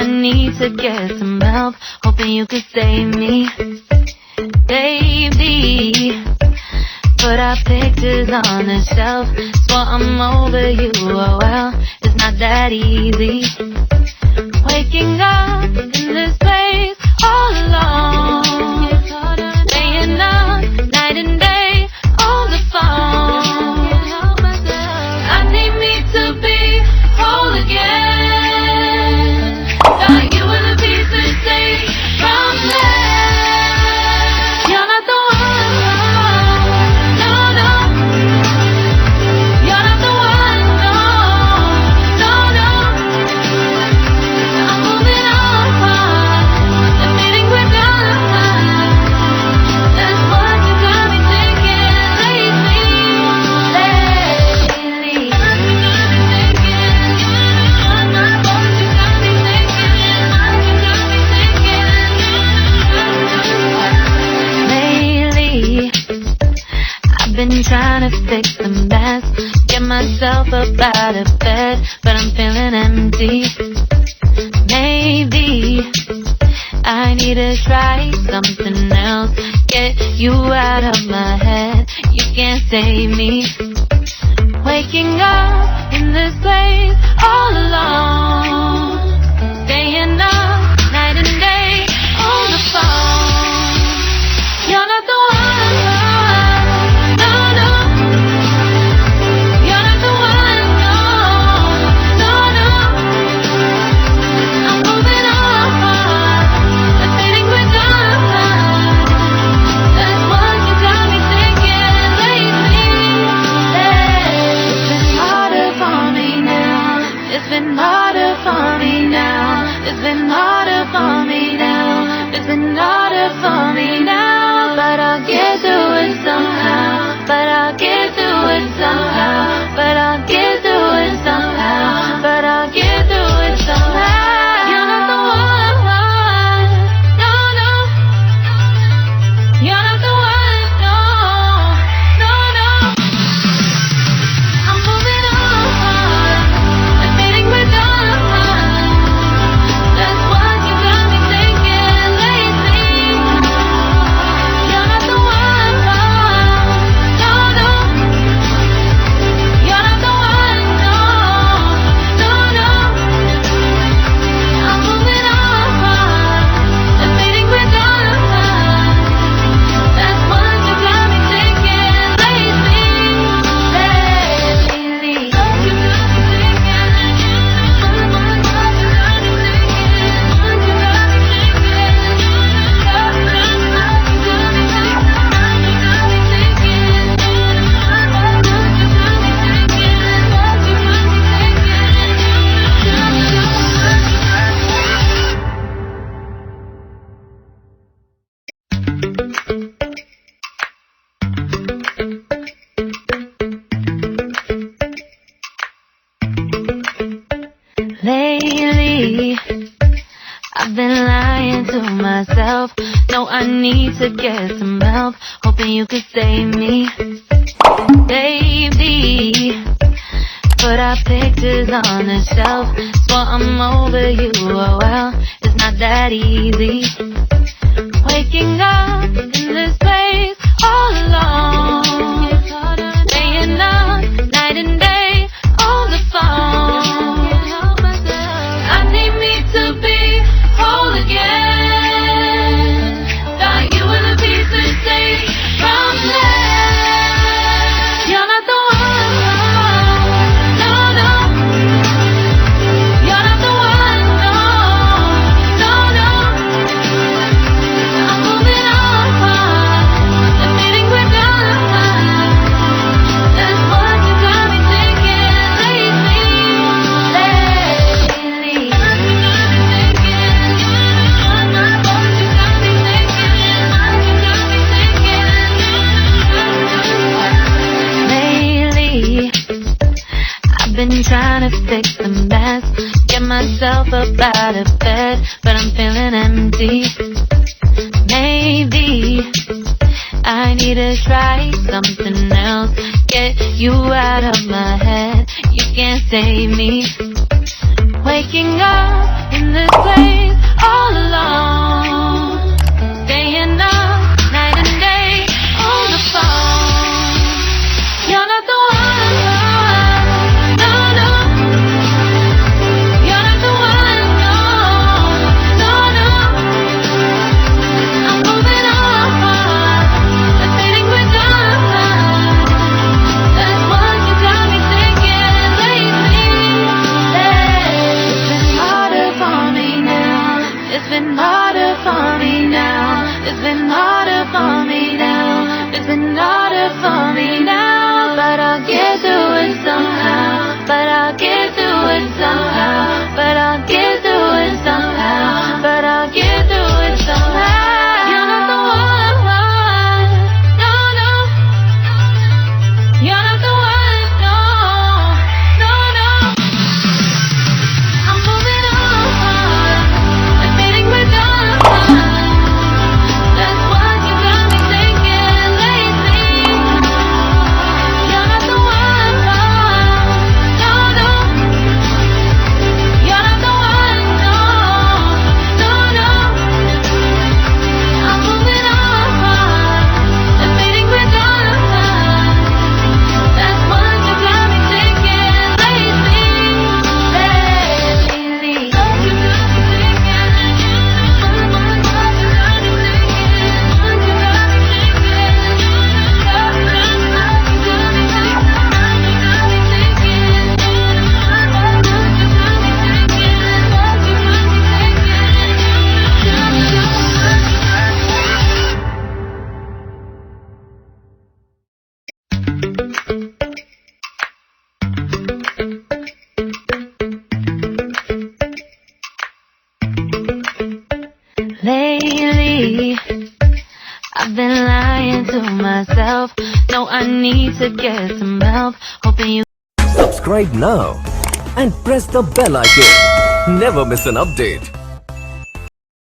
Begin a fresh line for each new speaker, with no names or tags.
need to get some help, hoping you could save me, baby. Put our pictures on the shelf, swore I'm over you, oh well, it's not that easy. Waking up in this place all alone, staying up night and day on the phone. I need me to be whole again. Thought you were the piece to take from there. You're not the one, no, no. You're not the one, no, no, no. I'm moving on, the feeling we're done. That's what you got me thinking lately. I've been trying to fix the mess, get myself up out of bed, but I'm feeling empty. Maybe I need to try something else, get you out of my head, you can't save me. Waking up in this place all alone, staying up night and day on the phone. You're not the one, no, no. You're not the one, no, no, no. I'm moving on, the feeling we're done. That's what you got me thinking lately. It's been harder for me now. It's been harder for me now. It's been harder for me now. It's been harder for me now. But I'll get through it somehow. But I'll get through it somehow. But I'll get through it somehow. But I'll get through it somehow. You're not the one, no, no. You're not the one, no, no, no. I'm moving on, the feeling we're done. That's what you got me thinking lately. You're not the one, no, no. You're not the one, no, no, no. I'm moving on, the feeling we're done. That's what you got me thinking lately. Lately, I've been lying to myself. No, I need to get some help, hoping you could save me, baby. Put our pictures on the shelf, swore I'm over you, oh well, it's not that easy. Waking up in this place all alone, staying up night and day on the phone. I need me to be whole again. Thought you were the piece to take from there. You're not the one, no, no. You're not the one, no, no, no. I'm moving on, the feeling we're done. That's what you got me thinking lately. I've been trying to fix the mess, get myself up out of bed, but I'm feeling empty. Maybe I need to try something else, get you out of my head, you can't save me. Waking up in this place It's been harder for me now. It's been harder for me now. It's been harder for me now. But I'll get through it somehow. But I'll get through it somehow. But I'll get through it somehow. But I'll get through it somehow. You're not the one. No, no. You're not the one. No, no, no. I'm moving on. Admitting we're done. That's what you got me thinking lately. You're not the one. No, no. You're not the one. No, no, no. I'm moving on. Admitting we're done. That's what you got me thinking lately. Lately, I've been lying to myself. No, I need to get some help. Hoping you
Subscribe now and press the bell icon. Never miss an update.